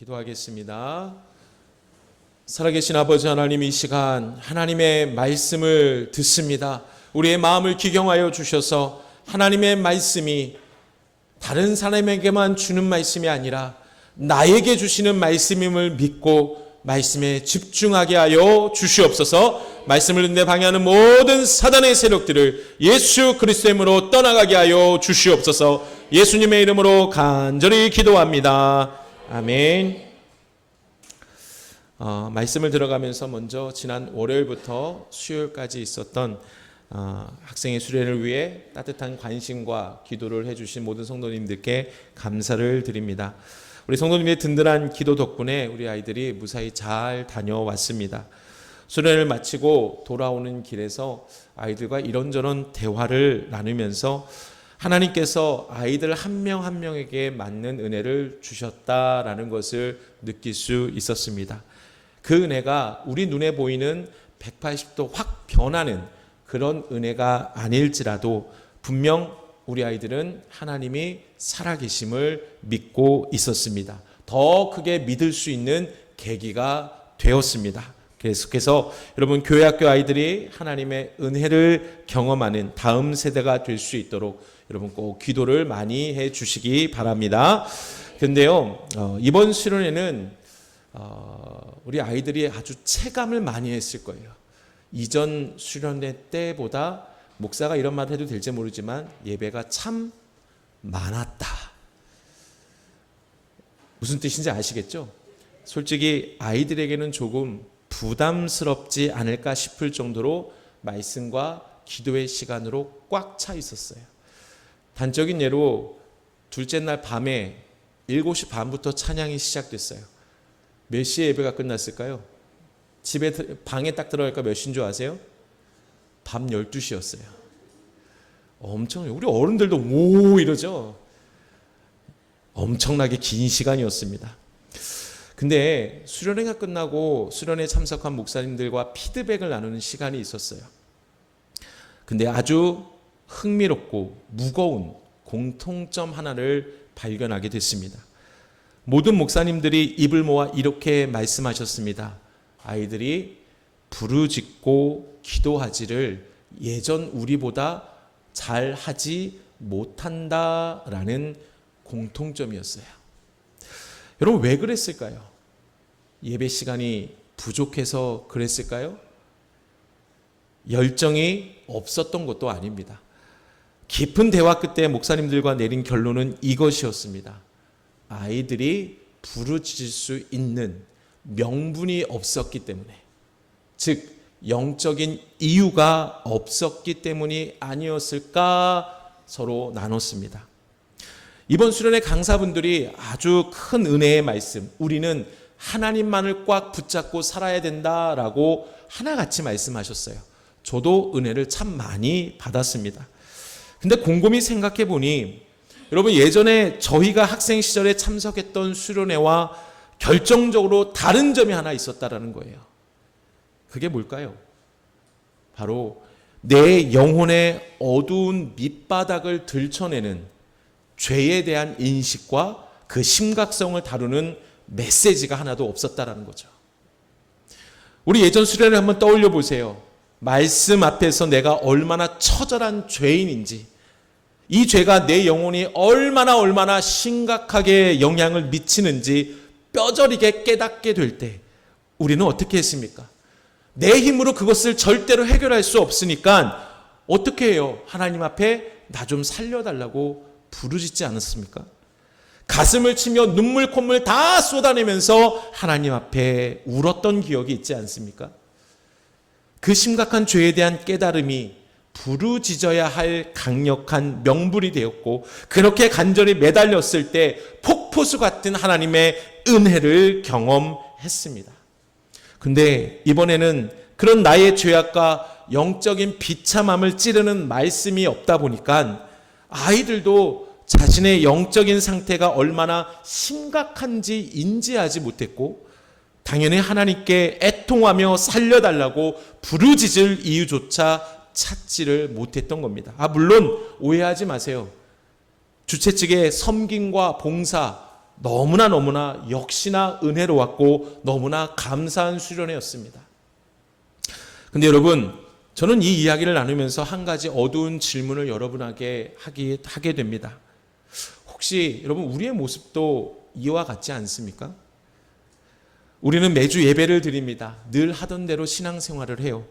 기도하겠습니다. 살아계신 아버지 하나님, 이 시간 하나님의 말씀을 듣습니다. 우리의 마음을 기경하여 주셔서 하나님의 말씀이 다른 사람에게만 주는 말씀이 아니라 나에게 주시는 말씀임을 믿고 말씀에 집중하게 하여 주시옵소서. 말씀을 듣는데 방해하는 모든 사단의 세력들을 예수 그리스도의 이름으로 떠나가게 하여 주시옵소서. 예수님의 이름으로 간절히 기도합니다. 아멘. 말씀을 들어가면서 먼저 지난 월요일부터 수요일까지 있었던 학생의 수련을 위해 따뜻한 관심과 기도를 해주신 모든 성도님들께 감사를 드립니다. 우리 성도님의 든든한 기도 덕분에 우리 아이들이 무사히 잘 다녀왔습니다. 수련을 마치고 돌아오는 길에서 아이들과 이런저런 대화를 나누면서 하나님께서 아이들 한 명 한 명에게 맞는 은혜를 주셨다라는 것을 느낄 수 있었습니다. 그 은혜가 우리 눈에 보이는 180도 확 변하는 그런 은혜가 아닐지라도 분명 우리 아이들은 하나님이 살아계심을 믿고 있었습니다. 더 크게 믿을 수 있는 계기가 되었습니다. 계속해서 여러분 교회학교 아이들이 하나님의 은혜를 경험하는 다음 세대가 될 수 있도록 여러분 꼭 기도를 많이 해 주시기 바랍니다. 그런데요, 이번 수련회는 우리 아이들이 아주 체감을 많이 했을 거예요. 이전 수련회 때보다 목사가 이런 말을 해도 될지 모르지만 예배가 참 많았다. 무슨 뜻인지 아시겠죠? 솔직히 아이들에게는 조금 부담스럽지 않을까 싶을 정도로 말씀과 기도의 시간으로 꽉 차 있었어요. 단적인 예로 둘째 날 밤에 7시 반부터 찬양이 시작됐어요. 몇 시에 예배가 끝났을까요? 방에 딱 들어갈까 몇 시인 줄 아세요? 밤 12시였어요. 엄청, 우리 어른들도 오 이러죠. 엄청나게 긴 시간이었습니다. 근데 수련회가 끝나고 수련회에 참석한 목사님들과 피드백을 나누는 시간이 있었어요. 근데 아주 흥미롭고 무거운 공통점 하나를 발견하게 됐습니다. 모든 목사님들이 입을 모아 이렇게 말씀하셨습니다. 아이들이 부르짖고 기도하지를 예전 우리보다 잘하지 못한다라는 공통점이었어요. 여러분 왜 그랬을까요? 예배 시간이 부족해서 그랬을까요? 열정이 없었던 것도 아닙니다. 깊은 대화 끝에 목사님들과 내린 결론은 이것이었습니다. 아이들이 부르짖을 수 있는 명분이 없었기 때문에, 즉 영적인 이유가 없었기 때문이 아니었을까 서로 나눴습니다. 이번 수련회 강사분들이 아주 큰 은혜의 말씀, 우리는 하나님만을 꽉 붙잡고 살아야 된다라고 하나같이 말씀하셨어요. 저도 은혜를 참 많이 받았습니다. 근데 곰곰이 생각해 보니 여러분 예전에 저희가 학생 시절에 참석했던 수련회와 결정적으로 다른 점이 하나 있었다라는 거예요. 그게 뭘까요? 바로 내 영혼의 어두운 밑바닥을 들춰내는 죄에 대한 인식과 그 심각성을 다루는 메시지가 하나도 없었다라는 거죠. 우리 예전 수련을 한번 떠올려 보세요. 말씀 앞에서 내가 얼마나 처절한 죄인인지, 이 죄가 내 영혼이 얼마나 심각하게 영향을 미치는지 뼈저리게 깨닫게 될 때 우리는 어떻게 했습니까? 내 힘으로 그것을 절대로 해결할 수 없으니까 어떻게 해요? 하나님 앞에 나 좀 살려달라고 부르짖지 않았습니까? 가슴을 치며 눈물 콧물 다 쏟아내면서 하나님 앞에 울었던 기억이 있지 않습니까? 그 심각한 죄에 대한 깨달음이 부르짖어야 할 강력한 명분이 되었고, 그렇게 간절히 매달렸을 때 폭포수 같은 하나님의 은혜를 경험했습니다. 근데 이번에는 그런 나의 죄악과 영적인 비참함을 찌르는 말씀이 없다 보니까 아이들도 자신의 영적인 상태가 얼마나 심각한지 인지하지 못했고, 당연히 하나님께 애통하며 살려달라고 부르짖을 이유조차 찾지를 못했던 겁니다. 물론 오해하지 마세요. 주최 측의 섬김과 봉사 너무나 역시나 은혜로웠고 너무나 감사한 수련회였습니다. 근데 여러분, 저는 이 이야기를 나누면서 한 가지 어두운 질문을 여러분에게 하게 됩니다. 혹시 여러분, 우리의 모습도 이와 같지 않습니까? 우리는 매주 예배를 드립니다. 늘 하던 대로 신앙생활을 해요.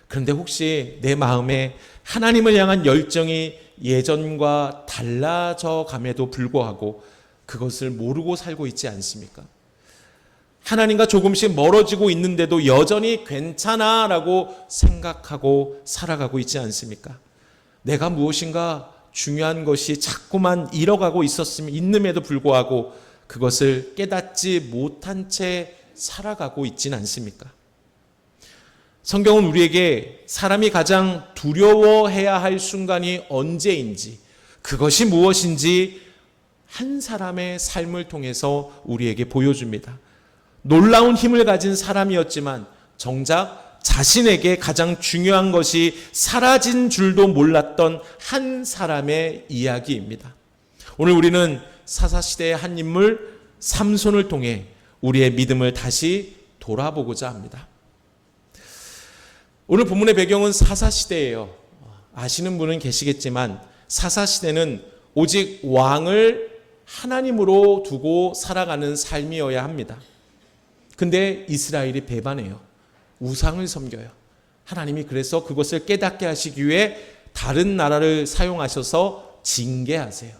그런데 혹시 내 마음에 하나님을 향한 열정이 예전과 달라져 감에도 불구하고 그것을 모르고 살고 있지 않습니까? 하나님과 조금씩 멀어지고 있는데도 여전히 괜찮아라고 생각하고 살아가고 있지 않습니까? 내가 무엇인가 중요한 것이 자꾸만 잃어가고 있음에도 불구하고 그것을 깨닫지 못한 채 살아가고 있진 않습니까? 성경은 우리에게 사람이 가장 두려워해야 할 순간이 언제인지, 그것이 무엇인지 한 사람의 삶을 통해서 우리에게 보여줍니다. 놀라운 힘을 가진 사람이었지만 정작 자신에게 가장 중요한 것이 사라진 줄도 몰랐던 한 사람의 이야기입니다. 오늘 우리는 사사시대의 한 인물 삼손을 통해 우리의 믿음을 다시 돌아보고자 합니다. 오늘 본문의 배경은 사사시대예요. 아시는 분은 계시겠지만 사사시대는 오직 왕을 하나님으로 두고 살아가는 삶이어야 합니다. 근데 이스라엘이 배반해요. 우상을 섬겨요. 하나님이 그래서 그것을 깨닫게 하시기 위해 다른 나라를 사용하셔서 징계하세요.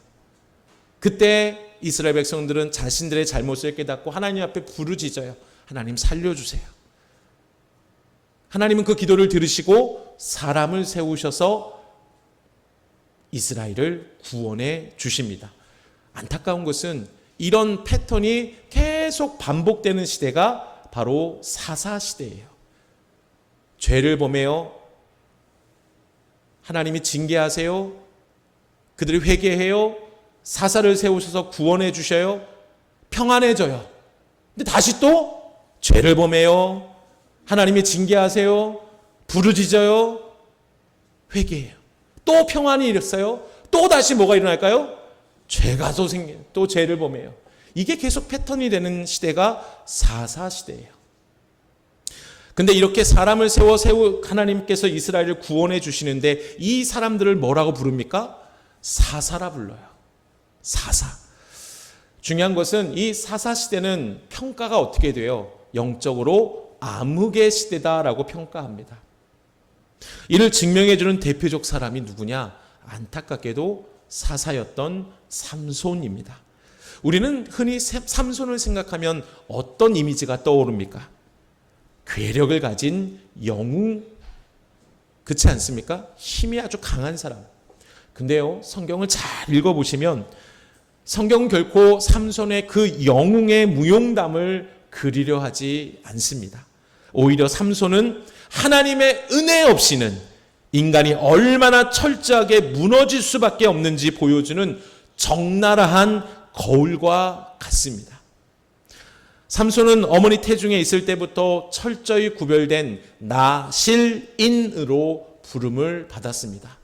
그때 이스라엘 백성들은 자신들의 잘못을 깨닫고 하나님 앞에 부르짖어요. 하나님 살려주세요. 하나님은 그 기도를 들으시고 사람을 세우셔서 이스라엘을 구원해 주십니다. 안타까운 것은 이런 패턴이 계속 반복되는 시대가 바로 사사시대예요. 죄를 범해요. 하나님이 징계하세요. 그들이 회개해요. 사사를 세우셔서 구원해 주셔요. 평안해져요. 근데 다시 또 죄를 범해요. 하나님이 징계하세요. 부르짖어요. 회개해요. 또 평안이 일어서요. 또 다시 뭐가 일어날까요? 죄가 또 생겨요. 또 죄를 범해요. 이게 계속 패턴이 되는 시대가 사사시대예요. 근데 이렇게 사람을 세워 하나님께서 이스라엘을 구원해 주시는데 이 사람들을 뭐라고 부릅니까? 사사라 불러요. 사사. 중요한 것은 이 사사시대는 평가가 어떻게 돼요? 영적으로 암흑의 시대다라고 평가합니다. 이를 증명해 주는 대표적 사람이 누구냐? 안타깝게도 사사였던 삼손입니다. 우리는 흔히 삼손을 생각하면 어떤 이미지가 떠오릅니까? 괴력을 가진 영웅, 그렇지 않습니까? 힘이 아주 강한 사람. 근데요, 성경을 잘 읽어보시면 성경은 결코 삼손의 그 영웅의 무용담을 그리려 하지 않습니다. 오히려 삼손은 하나님의 은혜 없이는 인간이 얼마나 철저하게 무너질 수밖에 없는지 보여주는 적나라한 거울과 같습니다. 삼손은 어머니 태중에 있을 때부터 철저히 구별된 나실인으로 부름을 받았습니다.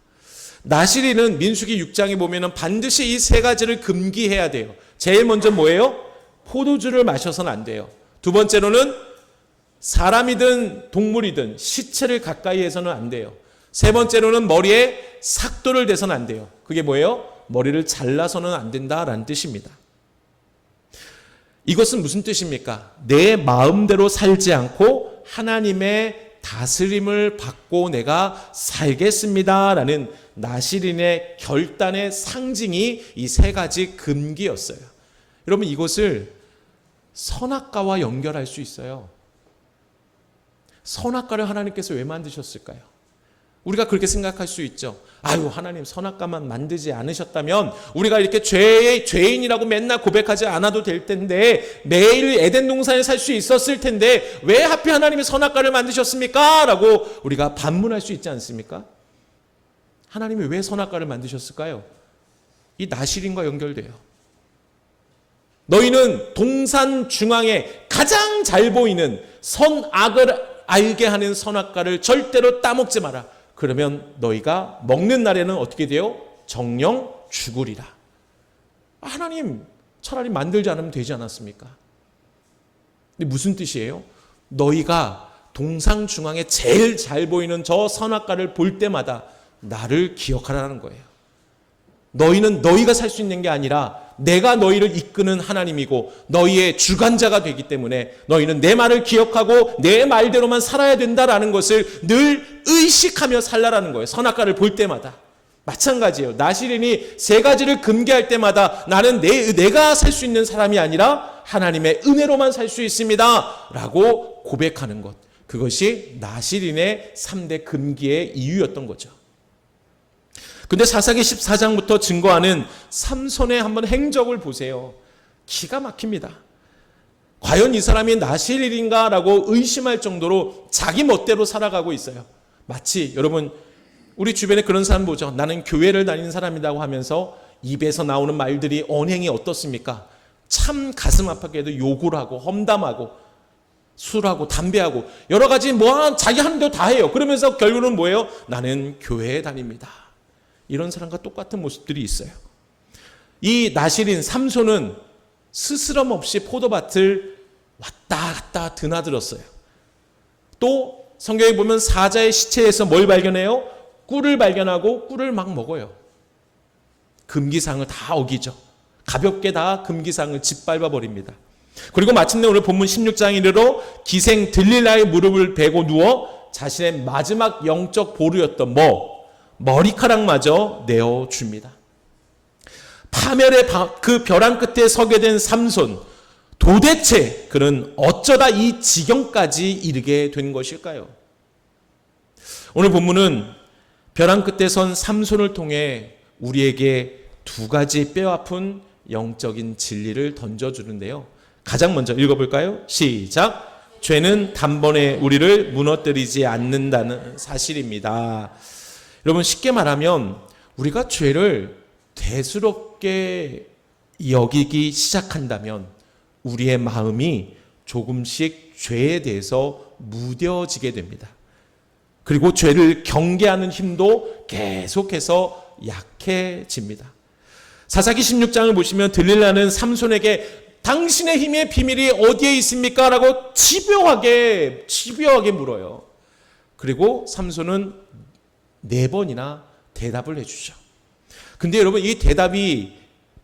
나실인은 민수기 6장에 보면 반드시 이 세 가지를 금기해야 돼요. 제일 먼저 뭐예요? 포도주를 마셔서는 안 돼요. 두 번째로는 사람이든 동물이든 시체를 가까이 해서는 안 돼요. 세 번째로는 머리에 삭도를 대서는 안 돼요. 그게 뭐예요? 머리를 잘라서는 안 된다라는 뜻입니다. 이것은 무슨 뜻입니까? 내 마음대로 살지 않고 하나님의 다스림을 받고 내가 살겠습니다라는 나실인의 결단의 상징이 이 세 가지 금기였어요. 여러분, 이것을 선악과와 연결할 수 있어요. 선악과를 하나님께서 왜 만드셨을까요? 우리가 그렇게 생각할 수 있죠. 아유, 하나님 선악과만 만들지 않으셨다면 우리가 이렇게 죄인이라고 맨날 고백하지 않아도 될 텐데 매일 에덴 동산에 살 수 있었을 텐데 왜 하필 하나님이 선악과를 만드셨습니까? 라고 우리가 반문할 수 있지 않습니까? 하나님이 왜 선악과를 만드셨을까요? 이 나실인과 연결돼요. 너희는 동산 중앙에 가장 잘 보이는 선악을 알게 하는 선악과를 절대로 따먹지 마라. 그러면 너희가 먹는 날에는 어떻게 돼요? 정령 죽으리라. 하나님, 차라리 만들지 않으면 되지 않았습니까? 근데 무슨 뜻이에요? 너희가 동상 중앙에 제일 잘 보이는 저 선악과를 볼 때마다 나를 기억하라는 거예요. 너희는 너희가 살 수 있는 게 아니라 내가 너희를 이끄는 하나님이고 너희의 주관자가 되기 때문에 너희는 내 말을 기억하고 내 말대로만 살아야 된다라는 것을 늘 의식하며 살라라는 거예요. 선악과를 볼 때마다. 마찬가지예요. 나시린이 세 가지를 금기할 때마다 나는 내가 살 수 있는 사람이 아니라 하나님의 은혜로만 살 수 있습니다 라고 고백하는 것, 그것이 나시린의 3대 금기의 이유였던 거죠. 근데 사사기 14장부터 증거하는 삼손의 한번 행적을 보세요. 기가 막힙니다. 과연 이 사람이 나시린인가 라고 의심할 정도로 자기 멋대로 살아가고 있어요. 마치 여러분 우리 주변에 그런 사람 보죠. 나는 교회를 다니는 사람이라고 하면서 입에서 나오는 말들이 언행이 어떻습니까? 참 가슴 아프게도 욕을 하고 험담하고 술하고 담배하고 여러 가지 자기 하는 대로 다 해요. 그러면서 결국은 뭐예요? 나는 교회에 다닙니다. 이런 사람과 똑같은 모습들이 있어요. 이 나시린 삼손은 스스럼 없이 포도밭을 왔다 갔다 드나들었어요. 또 성경에 보면 사자의 시체에서 뭘 발견해요? 꿀을 발견하고 꿀을 막 먹어요. 금기상을 다 어기죠. 가볍게 다 금기상을 짓밟아 버립니다. 그리고 마침내 오늘 본문 16장 이르러 기생 들릴라의 무릎을 베고 누워 자신의 마지막 영적 보루였던 머리카락마저 내어줍니다. 파멸의 그 벼랑 끝에 서게 된 삼손, 도대체 그는 어쩌다 이 지경까지 이르게 된 것일까요? 오늘 본문은 벼랑 끝에 선 삼손을 통해 우리에게 두 가지 뼈아픈 영적인 진리를 던져주는데요. 가장 먼저 읽어볼까요? 시작. 죄는 단번에 우리를 무너뜨리지 않는다는 사실입니다. 여러분 쉽게 말하면 우리가 죄를 대수롭게 여기기 시작한다면 우리의 마음이 조금씩 죄에 대해서 무뎌지게 됩니다. 그리고 죄를 경계하는 힘도 계속해서 약해집니다. 사사기 16장을 보시면 들릴라는 삼손에게 당신의 힘의 비밀이 어디에 있습니까? 라고 집요하게 물어요. 그리고 삼손은 4번이나 대답을 해주죠. 근데 여러분 이 대답이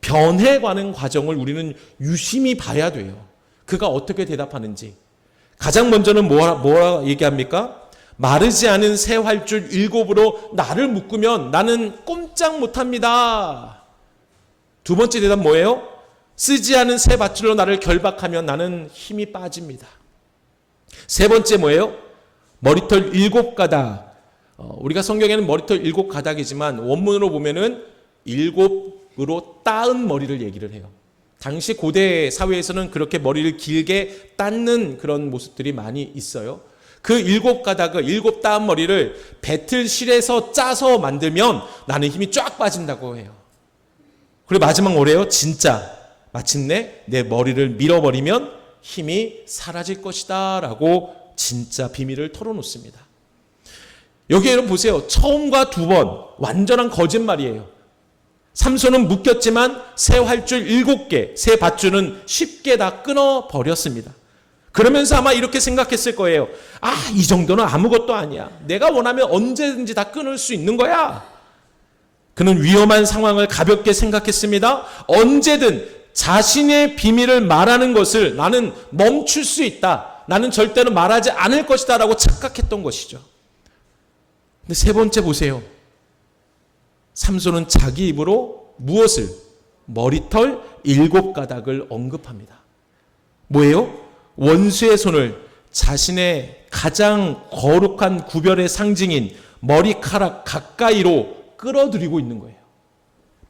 변해가는 과정을 우리는 유심히 봐야 돼요. 그가 어떻게 대답하는지. 가장 먼저는 뭐라 얘기합니까? 마르지 않은 새 활줄 7으로 나를 묶으면 나는 꼼짝 못합니다. 두 번째 대답 뭐예요? 쓰지 않은 새 밧줄로 나를 결박하면 나는 힘이 빠집니다. 세 번째 뭐예요? 머리털 7가닥. 우리가 성경에는 머리털 7가닥이지만 원문으로 보면은 7으로 따은 머리를 얘기를 해요. 당시 고대 사회에서는 그렇게 머리를 길게 닦는 그런 모습들이 많이 있어요. 그 7가닥을 7 따은 머리를 배틀실에서 짜서 만들면 나는 힘이 쫙 빠진다고 해요. 그리고 마지막 뭐래요? 진짜 마침내 내 머리를 밀어버리면 힘이 사라질 것이다 라고 진짜 비밀을 털어놓습니다. 여기 여러분 보세요. 처음과 2번 완전한 거짓말이에요. 삼손은 묶였지만 새 활줄 7개, 새 밧줄은 쉽게 다 끊어버렸습니다. 그러면서 아마 이렇게 생각했을 거예요. 이 정도는 아무것도 아니야. 내가 원하면 언제든지 다 끊을 수 있는 거야. 그는 위험한 상황을 가볍게 생각했습니다. 언제든 자신의 비밀을 말하는 것을 나는 멈출 수 있다. 나는 절대로 말하지 않을 것이다 라고 착각했던 것이죠. 근데 세 번째 보세요. 삼손은 자기 입으로 무엇을? 머리털 7가닥을 언급합니다. 뭐예요? 원수의 손을 자신의 가장 거룩한 구별의 상징인 머리카락 가까이로 끌어들이고 있는 거예요.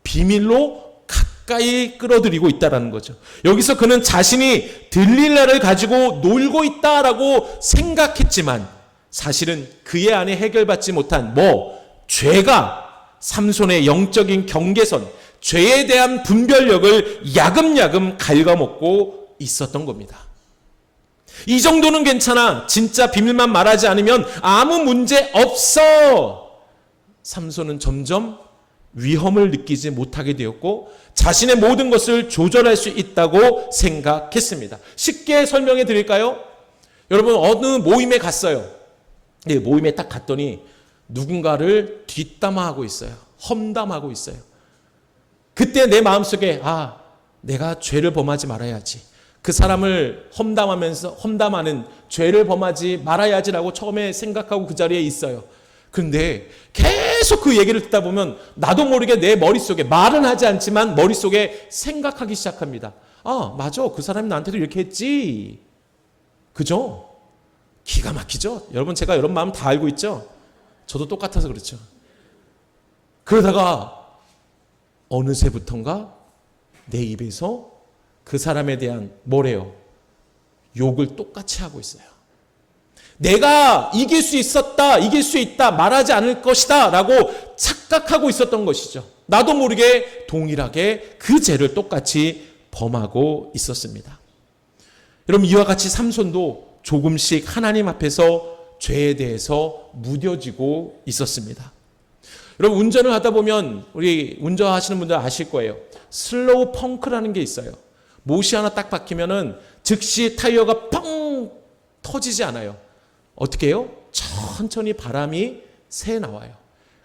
비밀로 가까이 끌어들이고 있다는 거죠. 여기서 그는 자신이 들릴라를 가지고 놀고 있다라고 생각했지만 사실은 그의 안에 해결받지 못한 죄가 삼손의 영적인 경계선, 죄에 대한 분별력을 야금야금 갉아먹고 있었던 겁니다. 이 정도는 괜찮아. 진짜 비밀만 말하지 않으면 아무 문제 없어. 삼손은 점점 위험을 느끼지 못하게 되었고 자신의 모든 것을 조절할 수 있다고 생각했습니다. 쉽게 설명해 드릴까요? 여러분, 어느 모임에 갔어요. 네, 모임에 딱 갔더니 누군가를 뒷담화하고 있어요. 험담하고 있어요. 그때 내 마음속에 내가 죄를 범하지 말아야지. 그 사람을 험담하는 죄를 범하지 말아야지라고 처음에 생각하고 그 자리에 있어요. 그런데 계속 그 얘기를 듣다 보면 나도 모르게 내 머릿속에, 말은 하지 않지만 머릿속에 생각하기 시작합니다. 맞아. 그 사람이 나한테도 이렇게 했지. 그죠? 기가 막히죠? 여러분, 제가 여러분 마음 다 알고 있죠? 저도 똑같아서 그렇죠. 그러다가 어느새부턴가 내 입에서 그 사람에 대한 뭐래요? 욕을 똑같이 하고 있어요. 내가 이길 수 있었다, 이길 수 있다, 말하지 않을 것이다 라고 착각하고 있었던 것이죠. 나도 모르게 동일하게 그 죄를 똑같이 범하고 있었습니다. 여러분, 이와 같이 삼손도 조금씩 하나님 앞에서 죄에 대해서 무뎌지고 있었습니다. 여러분, 운전을 하다 보면 우리 운전하시는 분들 아실 거예요. 슬로우 펑크라는 게 있어요. 못이 하나 딱 박히면은 즉시 타이어가 뻥 터지지 않아요. 어떻게 해요? 천천히 바람이 새 나와요.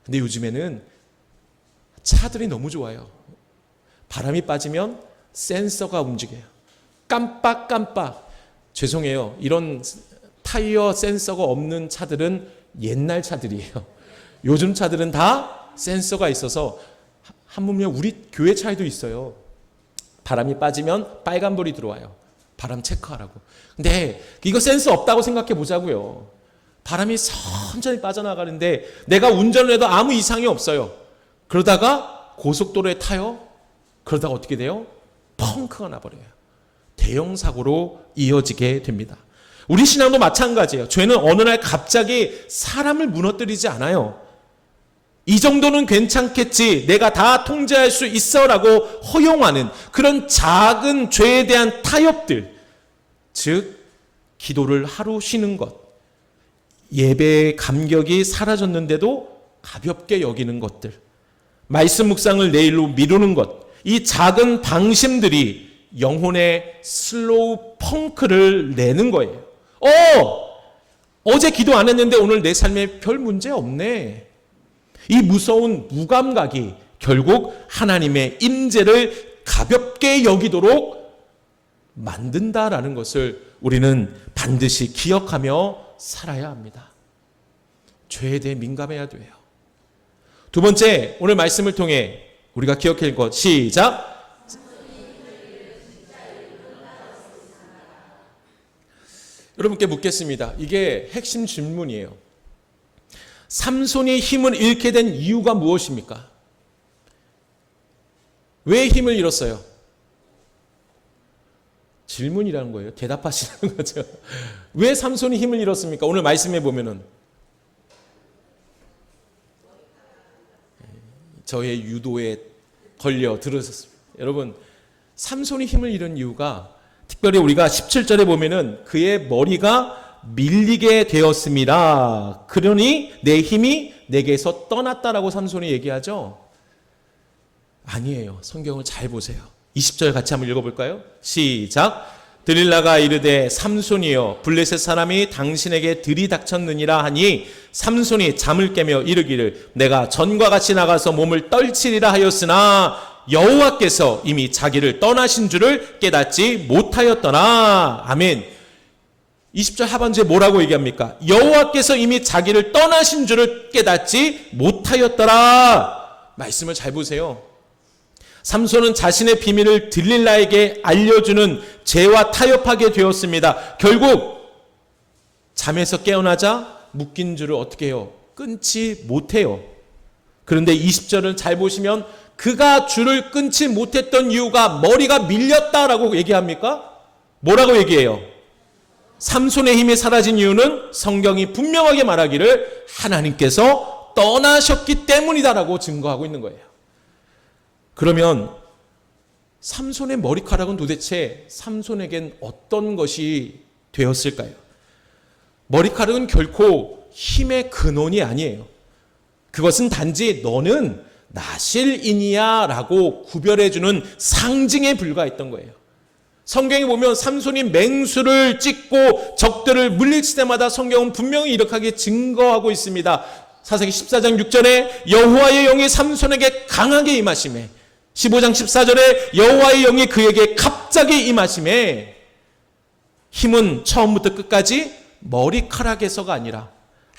근데 요즘에는 차들이 너무 좋아요. 바람이 빠지면 센서가 움직여요. 깜빡깜빡. 죄송해요. 이런 타이어 센서가 없는 차들은 옛날 차들이에요. 요즘 차들은 다 센서가 있어서 한번요, 우리 교회 차에도 있어요. 바람이 빠지면 빨간불이 들어와요. 바람 체크하라고. 근데 이거 센서 없다고 생각해 보자고요. 바람이 천천히 빠져나가는데 내가 운전을 해도 아무 이상이 없어요. 그러다가 고속도로에 타요. 그러다가 어떻게 돼요? 펑크가 나버려요. 대형 사고로 이어지게 됩니다. 우리 신앙도 마찬가지예요. 죄는 어느 날 갑자기 사람을 무너뜨리지 않아요. 이 정도는 괜찮겠지, 내가 다 통제할 수 있어라고 허용하는 그런 작은 죄에 대한 타협들, 즉 기도를 하루 쉬는 것, 예배의 감격이 사라졌는데도 가볍게 여기는 것들, 말씀 묵상을 내일로 미루는 것, 이 작은 방심들이 영혼의 슬로우 펑크를 내는 거예요. 어제 기도 안 했는데 오늘 내 삶에 별 문제 없네. 이 무서운 무감각이 결국 하나님의 임재를 가볍게 여기도록 만든다라는 것을 우리는 반드시 기억하며 살아야 합니다. 죄에 대해 민감해야 돼요. 두 번째, 오늘 말씀을 통해 우리가 기억할 것, 시작. 여러분께 묻겠습니다. 이게 핵심 질문이에요. 삼손이 힘을 잃게 된 이유가 무엇입니까? 왜 힘을 잃었어요? 질문이라는 거예요. 대답하시는 거죠. 왜 삼손이 힘을 잃었습니까? 오늘 말씀해 보면은 저의 유도에 걸려 들으셨습니다. 여러분, 삼손이 힘을 잃은 이유가 특별히 우리가 17절에 보면은 그의 머리가 밀리게 되었습니다. 그러니 내 힘이 내게서 떠났다라고 삼손이 얘기하죠. 아니에요. 성경을 잘 보세요. 20절 같이 한번 읽어볼까요? 시작. 들릴라가 이르되 삼손이여 블레셋 사람이 당신에게 들이닥쳤느니라 하니 삼손이 잠을 깨며 이르기를 내가 전과 같이 나가서 몸을 떨치리라 하였으나 여호와께서 이미 자기를 떠나신 줄을 깨닫지 못하였더라. 아멘. 20절 하반주에 뭐라고 얘기합니까? 여호와께서 이미 자기를 떠나신 줄을 깨닫지 못하였더라. 말씀을 잘 보세요. 삼손은 자신의 비밀을 들릴라에게 알려주는 죄와 타협하게 되었습니다. 결국 잠에서 깨어나자 묶인 줄을 어떻게 해요? 끊지 못해요. 그런데 20절을 잘 보시면 그가 줄을 끊지 못했던 이유가 머리가 밀렸다라고 얘기합니까? 뭐라고 얘기해요? 삼손의 힘이 사라진 이유는 성경이 분명하게 말하기를 하나님께서 떠나셨기 때문이다라고 증거하고 있는 거예요. 그러면 삼손의 머리카락은 도대체 삼손에겐 어떤 것이 되었을까요? 머리카락은 결코 힘의 근원이 아니에요. 그것은 단지 너는 나실인이야 라고 구별해주는 상징에 불과했던 거예요. 성경에 보면 삼손이 맹수를 찢고 적들을 물리칠 때마다 성경은 분명히 이렇게 증거하고 있습니다. 사사기 14장 6절에 여호와의 영이 삼손에게 강하게 임하심에, 15장 14절에 여호와의 영이 그에게 갑자기 임하심에, 힘은 처음부터 끝까지 머리카락에서가 아니라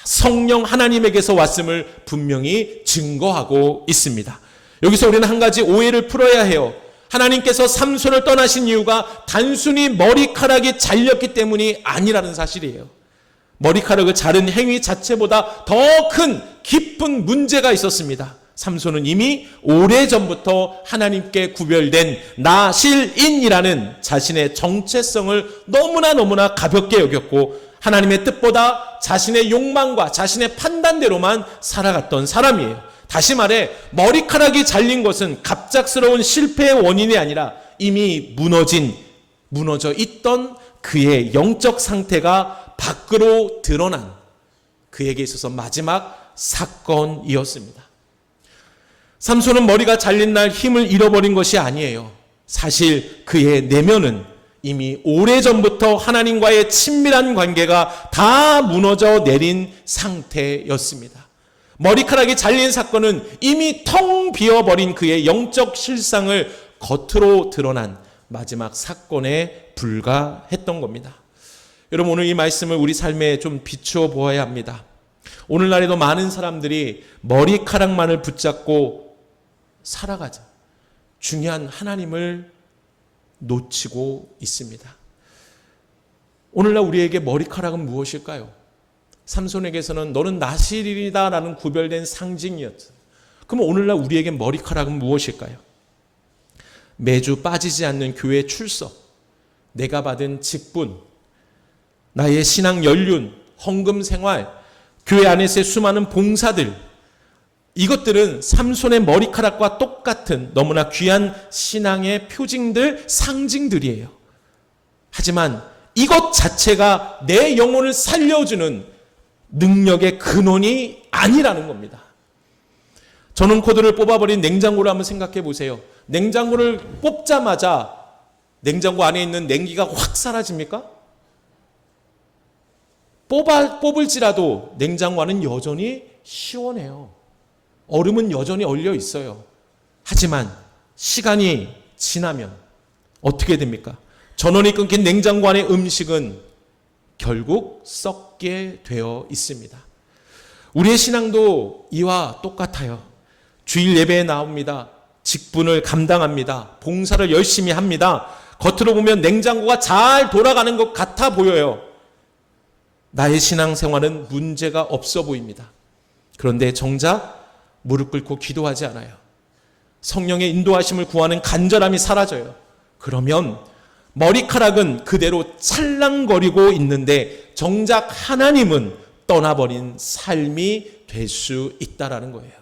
성령 하나님에게서 왔음을 분명히 증거하고 있습니다. 여기서 우리는 한 가지 오해를 풀어야 해요. 하나님께서 삼손을 떠나신 이유가 단순히 머리카락이 잘렸기 때문이 아니라는 사실이에요. 머리카락을 자른 행위 자체보다 더 큰 깊은 문제가 있었습니다. 삼손은 이미 오래전부터 하나님께 구별된 나실인이라는 자신의 정체성을 너무나 가볍게 여겼고, 하나님의 뜻보다 자신의 욕망과 자신의 판단대로만 살아갔던 사람이에요. 다시 말해 머리카락이 잘린 것은 갑작스러운 실패의 원인이 아니라 이미 무너져 있던 그의 영적 상태가 밖으로 드러난 그에게 있어서 마지막 사건이었습니다. 삼손은 머리가 잘린 날 힘을 잃어버린 것이 아니에요. 사실 그의 내면은 이미 오래전부터 하나님과의 친밀한 관계가 다 무너져 내린 상태였습니다. 머리카락이 잘린 사건은 이미 텅 비어버린 그의 영적 실상을 겉으로 드러난 마지막 사건에 불과했던 겁니다. 여러분, 오늘 이 말씀을 우리 삶에 좀 비추어 보아야 합니다. 오늘날에도 많은 사람들이 머리카락만을 붙잡고 살아가자 중요한 하나님을 놓치고 있습니다. 오늘날 우리에게 머리카락은 무엇일까요? 삼손에게서는 너는 나실이다라는 구별된 상징이었어요. 그럼 오늘날 우리에게 머리카락은 무엇일까요? 매주 빠지지 않는 교회 출석, 내가 받은 직분, 나의 신앙 연륜, 헌금 생활, 교회 안에서의 수많은 봉사들, 이것들은 삼손의 머리카락과 똑같은 너무나 귀한 신앙의 표징들, 상징들이에요. 하지만 이것 자체가 내 영혼을 살려주는 능력의 근원이 아니라는 겁니다. 전원 코드를 뽑아버린 냉장고를 한번 생각해 보세요. 냉장고를 뽑자마자 냉장고 안에 있는 냉기가 확 사라집니까? 뽑을지라도 냉장고 안은 여전히 시원해요. 얼음은 여전히 얼려 있어요. 하지만 시간이 지나면 어떻게 됩니까? 전원이 끊긴 냉장고 안의 음식은 결국 썩게 되어 있습니다. 우리의 신앙도 이와 똑같아요. 주일 예배에 나옵니다. 직분을 감당합니다. 봉사를 열심히 합니다. 겉으로 보면 냉장고가 잘 돌아가는 것 같아 보여요. 나의 신앙생활은 문제가 없어 보입니다. 그런데 정작 무릎 꿇고 기도하지 않아요. 성령의 인도하심을 구하는 간절함이 사라져요. 그러면 머리카락은 그대로 찰랑거리고 있는데 정작 하나님은 떠나버린 삶이 될 수 있다라는 거예요.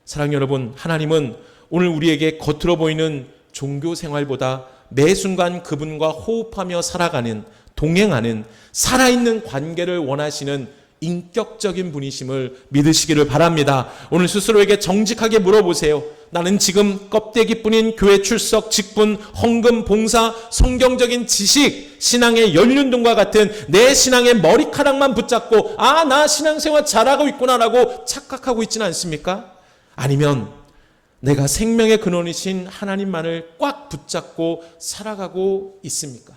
사랑하는 여러분, 하나님은 오늘 우리에게 겉으로 보이는 종교 생활보다 매 순간 그분과 호흡하며 살아가는, 동행하는, 살아있는 관계를 원하시는 인격적인 분이심을 믿으시기를 바랍니다. 오늘 스스로에게 정직하게 물어보세요. 나는 지금 껍데기뿐인 교회 출석, 직분, 헌금, 봉사, 성경적인 지식, 신앙의 연륜 등과 같은 내 신앙의 머리카락만 붙잡고 나 신앙생활 잘하고 있구나라고 착각하고 있지는 않습니까? 아니면 내가 생명의 근원이신 하나님만을 꽉 붙잡고 살아가고 있습니까?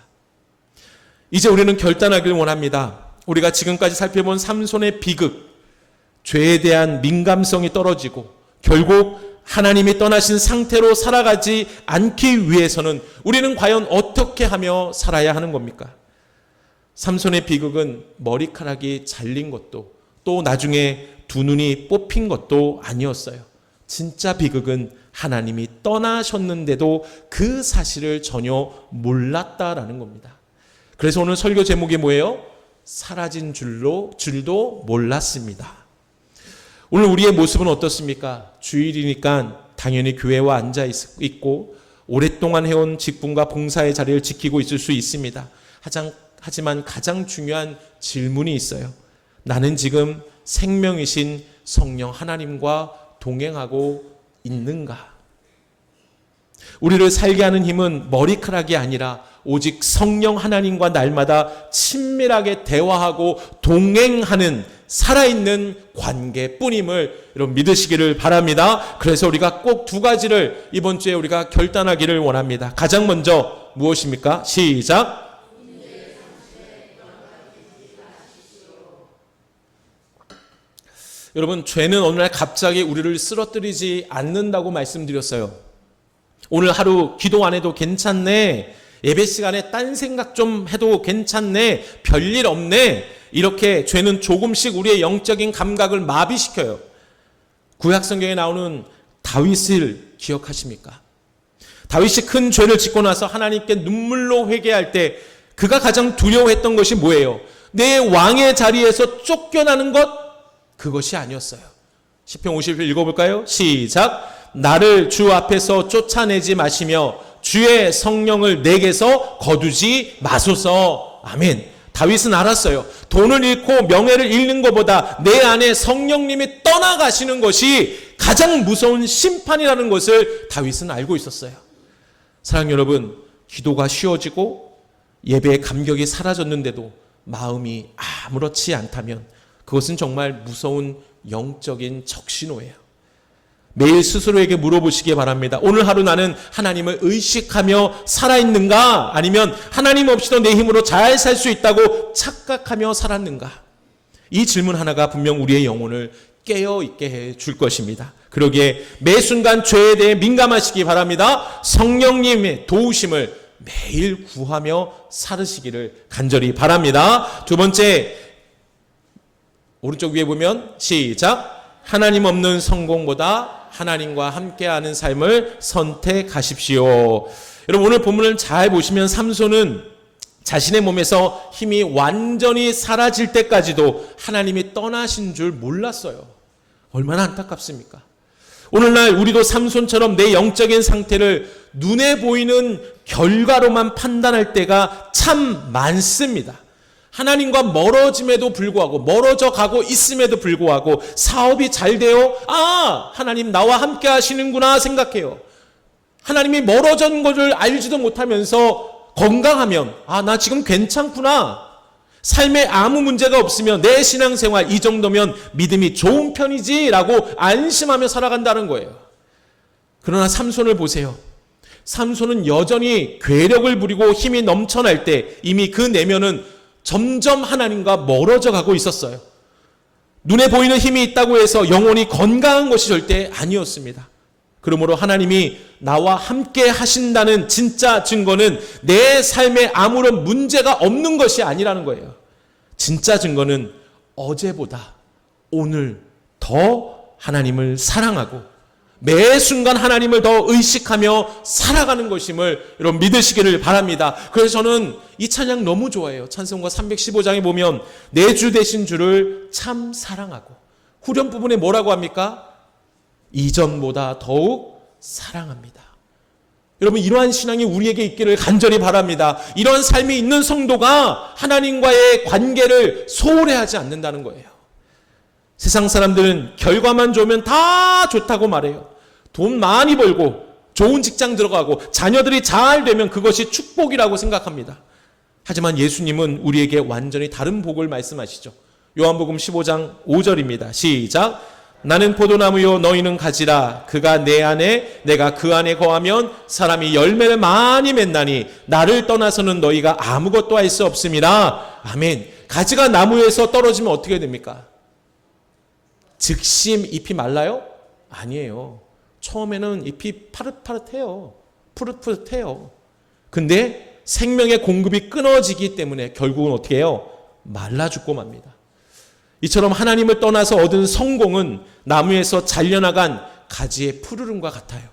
이제 우리는 결단하길 원합니다. 우리가 지금까지 살펴본 삼손의 비극, 죄에 대한 민감성이 떨어지고 결국 하나님이 떠나신 상태로 살아가지 않기 위해서는 우리는 과연 어떻게 하며 살아야 하는 겁니까? 삼손의 비극은 머리카락이 잘린 것도 또 나중에 두 눈이 뽑힌 것도 아니었어요. 진짜 비극은 하나님이 떠나셨는데도 그 사실을 전혀 몰랐다라는 겁니다. 그래서 오늘 설교 제목이 뭐예요? 사라진 줄도 몰랐습니다. 오늘 우리의 모습은 어떻습니까? 주일이니까 당연히 교회와 앉아 있고 오랫동안 해온 직분과 봉사의 자리를 지키고 있을 수 있습니다. 하지만 가장 중요한 질문이 있어요. 나는 지금 생명이신 성령 하나님과 동행하고 있는가? 우리를 살게 하는 힘은 머리카락이 아니라 오직 성령 하나님과 날마다 친밀하게 대화하고 동행하는 살아있는 관계뿐임을 여러분 믿으시기를 바랍니다. 그래서 우리가 꼭 두 가지를 이번 주에 우리가 결단하기를 원합니다. 가장 먼저 무엇입니까? 시작! 여러분, 죄는 어느 날 갑자기 우리를 쓰러뜨리지 않는다고 말씀드렸어요. 오늘 하루 기도 안 해도 괜찮네. 예배 시간에 딴 생각 좀 해도 괜찮네. 별일 없네. 이렇게 죄는 조금씩 우리의 영적인 감각을 마비시켜요. 구약 성경에 나오는 다윗을 기억하십니까? 다윗이 큰 죄를 짓고 나서 하나님께 눈물로 회개할 때 그가 가장 두려워했던 것이 뭐예요? 내 왕의 자리에서 쫓겨나는 것? 그것이 아니었어요. 시편 50편 읽어볼까요? 시작! 나를 주 앞에서 쫓아내지 마시며 주의 성령을 내게서 거두지 마소서. 아멘. 다윗은 알았어요. 돈을 잃고 명예를 잃는 것보다 내 안에 성령님이 떠나가시는 것이 가장 무서운 심판이라는 것을 다윗은 알고 있었어요. 사랑하는 여러분, 기도가 쉬워지고 예배의 감격이 사라졌는데도 마음이 아무렇지 않다면 그것은 정말 무서운 영적인 적신호예요. 매일 스스로에게 물어보시기 바랍니다. 오늘 하루 나는 하나님을 의식하며 살아있는가? 아니면 하나님 없이도 내 힘으로 잘 살 수 있다고 착각하며 살았는가? 이 질문 하나가 분명 우리의 영혼을 깨어있게 해줄 것입니다. 그러기에 매 순간 죄에 대해 민감하시기 바랍니다. 성령님의 도우심을 매일 구하며 살으시기를 간절히 바랍니다. 두 번째, 오른쪽 위에 보면 시작! 하나님 없는 성공보다 하나님과 함께하는 삶을 선택하십시오. 여러분, 오늘 본문을 잘 보시면 삼손은 자신의 몸에서 힘이 완전히 사라질 때까지도 하나님이 떠나신 줄 몰랐어요. 얼마나 안타깝습니까? 오늘날 우리도 삼손처럼 내 영적인 상태를 눈에 보이는 결과로만 판단할 때가 참 많습니다. 하나님과 멀어짐에도 불구하고, 멀어져 가고 있음에도 불구하고 사업이 잘 돼요? 하나님 나와 함께 하시는구나 생각해요. 하나님이 멀어진 것을 알지도 못하면서 건강하면 나 지금 괜찮구나. 삶에 아무 문제가 없으면 내 신앙생활 이 정도면 믿음이 좋은 편이지라고 안심하며 살아간다는 거예요. 그러나 삼손을 보세요. 삼손은 여전히 괴력을 부리고 힘이 넘쳐날 때 이미 그 내면은 점점 하나님과 멀어져 가고 있었어요. 눈에 보이는 힘이 있다고 해서 영혼이 건강한 것이 절대 아니었습니다. 그러므로 하나님이 나와 함께 하신다는 진짜 증거는 내 삶에 아무런 문제가 없는 것이 아니라는 거예요. 진짜 증거는 어제보다 오늘 더 하나님을 사랑하고 매 순간 하나님을 더 의식하며 살아가는 것임을 여러분 믿으시기를 바랍니다. 그래서 저는 이 찬양 너무 좋아해요. 찬송가 315장에 보면 내 주 되신 주를 참 사랑하고, 후렴 부분에 뭐라고 합니까? 이전보다 더욱 사랑합니다. 여러분, 이러한 신앙이 우리에게 있기를 간절히 바랍니다. 이러한 삶이 있는 성도가 하나님과의 관계를 소홀해하지 않는다는 거예요. 세상 사람들은 결과만 좋으면 다 좋다고 말해요. 돈 많이 벌고 좋은 직장 들어가고 자녀들이 잘 되면 그것이 축복이라고 생각합니다. 하지만 예수님은 우리에게 완전히 다른 복을 말씀하시죠. 요한복음 15장 5절입니다. 시작! 나는 포도나무요 너희는 가지라. 그가 내 안에 내가 그 안에 거하면 사람이 열매를 많이 맺나니 나를 떠나서는 너희가 아무것도 할 수 없습니다. 아멘. 가지가 나무에서 떨어지면 어떻게 됩니까? 즉시 잎이 말라요? 아니에요. 처음에는 잎이 파릇파릇해요. 푸릇푸릇해요. 근데 생명의 공급이 끊어지기 때문에 결국은 어떻게 해요? 말라 죽고 맙니다. 이처럼 하나님을 떠나서 얻은 성공은 나무에서 잘려나간 가지의 푸르름과 같아요.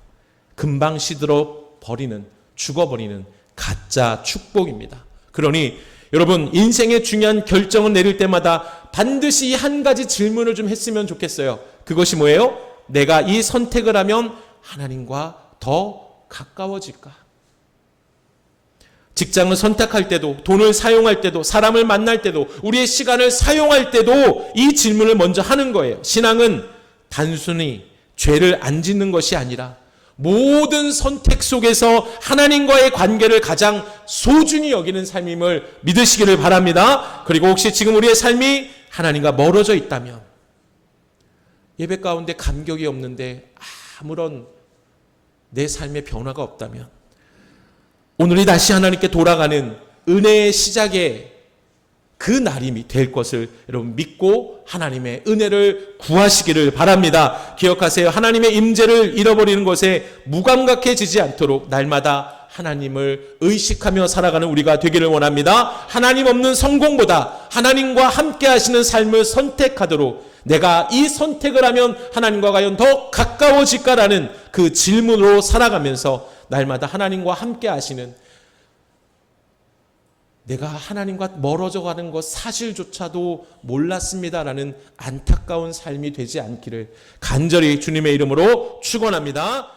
금방 시들어 버리는, 죽어버리는 가짜 축복입니다. 그러니 여러분, 인생의 중요한 결정을 내릴 때마다 반드시 한 가지 질문을 좀 했으면 좋겠어요. 그것이 뭐예요? 내가 이 선택을 하면 하나님과 더 가까워질까? 직장을 선택할 때도, 돈을 사용할 때도, 사람을 만날 때도, 우리의 시간을 사용할 때도 이 질문을 먼저 하는 거예요. 신앙은 단순히 죄를 안 짓는 것이 아니라 모든 선택 속에서 하나님과의 관계를 가장 소중히 여기는 삶임을 믿으시기를 바랍니다. 그리고 혹시 지금 우리의 삶이 하나님과 멀어져 있다면, 예배 가운데 감격이 없는데 아무런 내 삶의 변화가 없다면, 오늘이 다시 하나님께 돌아가는 은혜의 시작의 그 날이 될 것을 여러분 믿고 하나님의 은혜를 구하시기를 바랍니다. 기억하세요. 하나님의 임재를 잃어버리는 것에 무감각해지지 않도록 날마다 하나님을 의식하며 살아가는 우리가 되기를 원합니다. 하나님 없는 성공보다 하나님과 함께 하시는 삶을 선택하도록, 내가 이 선택을 하면 하나님과 과연 더 가까워질까라는 그 질문으로 살아가면서 날마다 하나님과 함께 하시는, 내가 하나님과 멀어져 가는 것 사실조차도 몰랐습니다라는 안타까운 삶이 되지 않기를 간절히 주님의 이름으로 축원합니다.